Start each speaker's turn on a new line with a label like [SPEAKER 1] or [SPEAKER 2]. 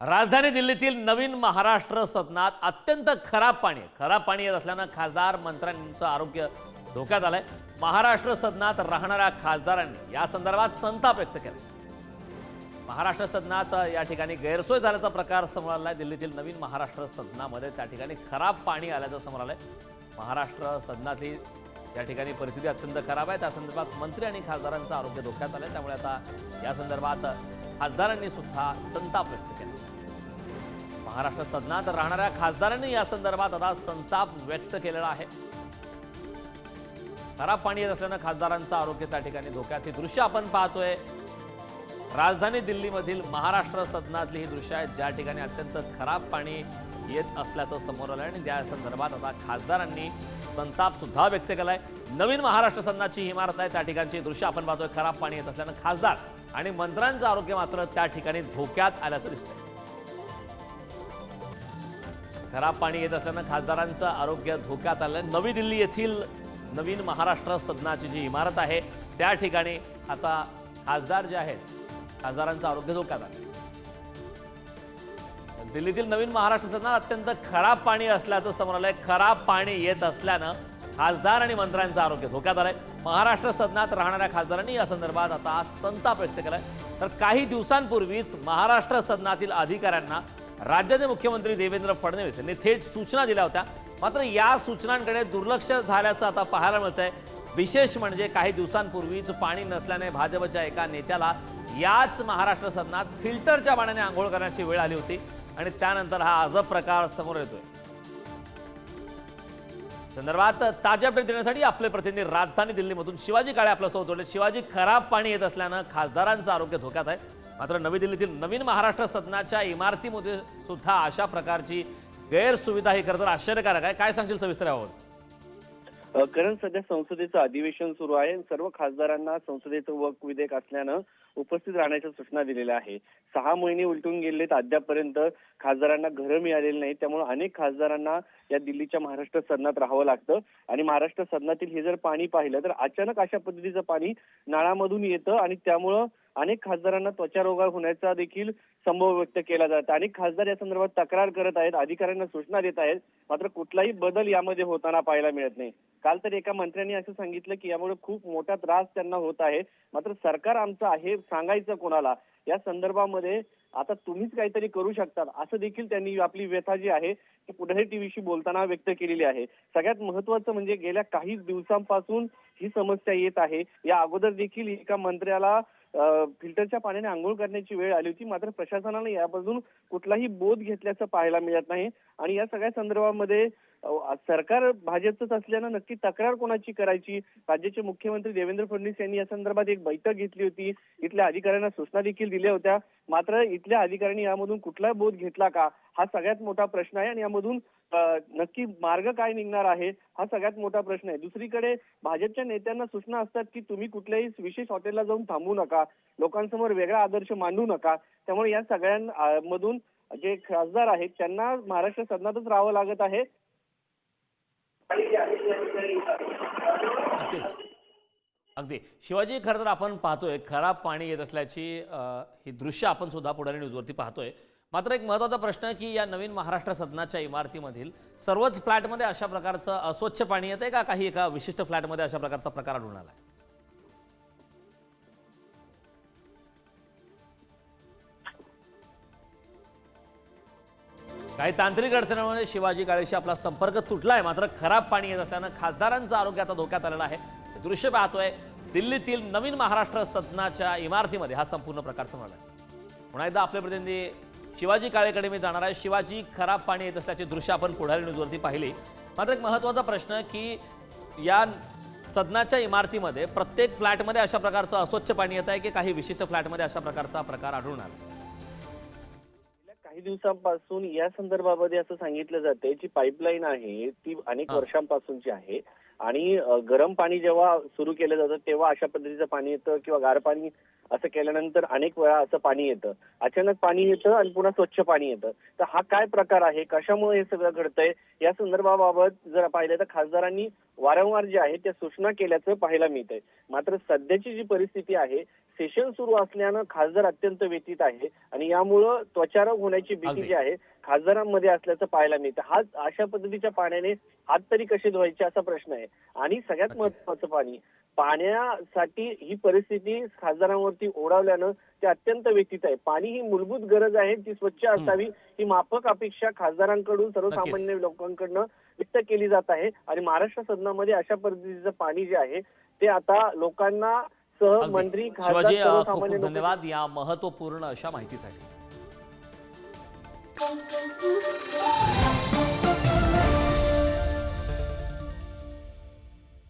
[SPEAKER 1] राजधानी दिल्लीतील नवीन महाराष्ट्र सदनात अत्यंत खराब पाणी येत असल्यानं खासदार मंत्र्यांचं आरोग्य धोक्यात आलंय। महाराष्ट्र सदनात राहणाऱ्या खासदारांनी या संदर्भात संताप व्यक्त केला। महाराष्ट्र सदनात या ठिकाणी गैरसोय झाल्याचा प्रकार समोर आलाय। दिल्लीतील नवीन महाराष्ट्र सदनामध्ये त्या ठिकाणी खराब पाणी आल्याचं समोर आलंय। महाराष्ट्र सदनातली या ठिकाणी परिस्थिती अत्यंत खराब आहे। त्या संदर्भात मंत्री आणि खासदारांचं आरोग्य धोक्यात आलंय। त्यामुळे आता या संदर्भात खासदारांनी सुद्धा संताप व्यक्त केला। महाराष्ट्र सदनात राहणाऱ्या खासदारांनी या संदर्भात आता संताप व्यक्त केलेला आहे। खराब पाणी येत असल्यानं खासदारांचं आरोग्य त्या ठिकाणी धोक्यात। ही दृश्य आपण पाहतोय राजधानी दिल्लीमधील महाराष्ट्र सदनातली ही दृश्य आहेत, ज्या ठिकाणी अत्यंत खराब पाणी येत असल्याचं समोर आलं आणि त्या संदर्भात आता खासदारांनी संताप सुद्धा व्यक्त केलाय। नवीन महाराष्ट्र सदनाची इमारत आहे, त्या ठिकाणची दृश्य आपण पाहतोय। खराब पाणी येत असल्यानं खासदार आणि मंत्र्यांचं आरोग्य मात्र त्या ठिकाणी धोक्यात आल्याचं दिसतंय। खराब पाणी येत असल्यानं खासदारांचं आरोग्य धोक्यात आलं। नवी दिल्ली येथील नवीन महाराष्ट्र सदनाची जी इमारत आहे त्या ठिकाणी आता खासदार जे आहेत खासदारांचं आरोग्य धोक्यात आलं। दिल्लीतील नवीन महाराष्ट्र सदनात अत्यंत खराब पाणी असल्याचं समोर आलंय। खराब पाणी येत असल्यानं खासदार आणि मंत्र्यांचं आरोग्य धोक्यात आलंय। महाराष्ट्र सदनात राहणाऱ्या खासदारांनी या संदर्भात आता संताप व्यक्त केलाय। तर काही दिवसांपूर्वीच महाराष्ट्र सदनातील अधिकाऱ्यांना राज्याचे मुख्यमंत्री देवेंद्र फडणवीस यांनी थेट सूचना दिल्या होत्या, मात्र या सूचनांकडे दुर्लक्ष झाल्याचं आता पाहायला मिळतंय। विशेष म्हणजे काही दिवसांपूर्वीच पाणी नसल्याने भाजपच्या एका नेत्याला याच महाराष्ट्र सदनात फिल्टरच्या पाण्याने आंघोळ करण्याची वेळ आली होती आणि त्यानंतर हा अजब प्रकार समोर येतोय। संदर्भात ताज्या अपडेट देण्यासाठी आपले प्रतिनिधी राजधानी दिल्लीमधून शिवाजी काळे आपल्यासोबत जोडले। शिवाजी, खराब पाणी येत असल्यानं खासदारांचं आरोग्य धोक्यात आहे, मात्र नवी दिल्लीतील नवीन महाराष्ट्र सदनाच्या इमारतीमध्ये सुद्धा अशा प्रकारची गैरसुविधा ही खरं तर आश्चर्यकारक आहे। काय सांगशील सविस्तर याबाबत?
[SPEAKER 2] कारण सध्या संसदेचं अधिवेशन सुरू आहे। सर्व खासदारांना संसदेचं वर्क विधेयक असल्यानं उपस्थित राहण्याच्या सूचना दिलेल्या आहे। 6 महिने उलटून गेलेत, अद्यापर्यंत खासदारांना घरं मिळालेली नाही। त्यामुळे अनेक खासदारांना या दिल्लीच्या महाराष्ट्र सदनात राहावं लागतं आणि महाराष्ट्र सदनातील हे जर पाणी पाहिलं तर अचानक अशा पद्धतीचं पाणी नळामधून येतं आणि त्यामुळं अनेक खासदारांना त्वचारोग होण्याचा देखील संभव व्यक्त केला जातो। अनेक खासदार या संदर्भात तक्रार करत आहेत, अधिकाऱ्यांना सूचना देत आहेत, मात्र कुठलाही बदल यामध्ये होताना पाहायला मिळत नाही। काल तर एका मंत्र्यांनी असं सांगितलं की यामुळे खूप मोठा त्रास त्यांना होत आहे, मात्र सरकार आमचं आहे, सांगायचं कोणाला? या संदर्भामध्ये आता तुम्हीच काहीतरी करू शकता, असं देखील त्यांनी आपली व्यथा जी आहे ती पुढे टीव्हीशी बोलताना व्यक्त केलेली आहे। सगळ्यात महत्त्वाचं म्हणजे गेल्या काही दिवसांपासून ही समस्या येत आहे। या अगोदर देखील एका मंत्र्याला फिल्टरच्या पाण्याने आंघोळ करण्याची वेळ आली होती, मात्र प्रशासनाने यापासून कुठलाही बोध घेतल्याचं पाहायला मिळत नाही आणि या सगळ्या संदर्भामध्ये सरकार भाजपचंच असल्यानं नक्की तक्रार कोणाची करायची? राज्याचे मुख्यमंत्री देवेंद्र फडणवीस यांनी या संदर्भात एक बैठक घेतली होती, इथल्या अधिकाऱ्यांना सूचना देखील दिल्या होत्या, मात्र इथल्या अधिकाऱ्यांनी यामधून कुठला बोध घेतला का? हा सगळ्यात मोठा प्रश्न आहे आणि यामधून नक्की मार्ग काय निघणार आहे हा सगळ्यात मोठा प्रश्न आहे। दुसरीकडे भाजपच्या नेत्यांना सूचना असतात की तुम्ही कुठल्याही विशेष हॉटेलला जाऊन थांबू नका, लोकांसमोर वेगळा आदर्श मांडू नका। त्यामुळे या सगळ्यांमधून जे खासदार आहेत त्यांना महाराष्ट्र सदनातच राहावं लागत आहे।
[SPEAKER 1] अगदी शिवाजी, खरं तर आपण पाहतोय खराब पाणी येत असल्याची ही दृश्य आपण सुद्धा पुढारी न्यूजवरती पाहतोय। मात्र एक महत्त्वाचा प्रश्न की या नवीन महाराष्ट्र सदनाच्या इमारतीमधील सर्वच फ्लॅटमध्ये अशा प्रकारचं अस्वच्छ पाणी येतंय का काही एका विशिष्ट फ्लॅटमध्ये अशा प्रकारचा प्रकार आढळून आलाय? काही तांत्रिक अडचणीमुळे शिवाजी काळेशी आपला संपर्क तुटलाय, मात्र खराब पाणी येत असल्यानं खासदारांचं आरोग्य आता धोक्यात आलेलं आहे। हे दृश्य पाहतोय दिल्लीतील नवीन महाराष्ट्र सदनाच्या इमारतीमध्ये हा संपूर्ण प्रकार समोर आलाय। पुन्हा एकदा आपले प्रतिनिधी शिवाजी काळेकडे मी जाणार आहे। शिवाजी, खराब पाणी येत असल्याची दृश्य आपण पुढारी न्यूजवरती पाहिली, मात्र एक महत्त्वाचा प्रश्न की या सदनाच्या इमारतीमध्ये प्रत्येक फ्लॅटमध्ये अशा प्रकारचं अस्वच्छ पाणी येत आहे की काही विशिष्ट फ्लॅटमध्ये अशा प्रकारचा प्रकार आढळून आला?
[SPEAKER 2] काही दिवसांपासून या संदर्भामध्ये असं सांगितलं जाते जी पाईपलाईन आहे ती अनेक वर्षांपासूनची आहे आणि गरम पाणी जेव्हा सुरू केलं जातं तेव्हा अशा पद्धतीचं पाणी येतं किंवा गार पाणी असं केल्यानंतर अनेक वेळा असं पाणी येतं, अचानक पाणी येतं आणि पुन्हा स्वच्छ पाणी येतं। तर हा काय प्रकार आहे, कशामुळे हे सगळं घडतंय या संदर्भाबाबत जर पाहिलं तर खासदारांनी वारंवार जे आहे त्या सूचना केल्याचं पाहायला मिळतंय। मात्र सध्याची जी परिस्थिती आहे सेशन सुरू असल्यानं खासदार अत्यंत व्यथित आहे आणि यामुळं त्वचारोग होण्याची भीती
[SPEAKER 1] अगदी.
[SPEAKER 2] जी आहे खासदारांमध्ये असल्याचं पाहायला मिळतं. हा अशा पद्धतीच्या पाण्याने हात तरी कसे धुवायचे असा प्रश्न आहे. आणि सगळ्यात
[SPEAKER 1] नक्कीच.
[SPEAKER 2] महत्त्वाचं पाण्यासाठी ही परिस्थिती खासदारांवरती ओढावल्यानं ते अत्यंत व्यथित आहे. पाणी ही मूलभूत गरज आहे, ती स्वच्छ असावी ही माफक अपेक्षा खासदारांकडून सर्वसामान्य लोकांकडनं व्यक्त केली जात आहे. आणि महाराष्ट्र सदनामध्ये अशा पद्धतीचं पाणी जे आहे ते आता लोकांना सह
[SPEAKER 1] अगदी.
[SPEAKER 2] मंत्री खासदार
[SPEAKER 1] शिवाजी खूप खूप
[SPEAKER 2] सर्वसामान्य लोक
[SPEAKER 1] धन्यवाद या महत्वपूर्ण अशा माहितीसाठी.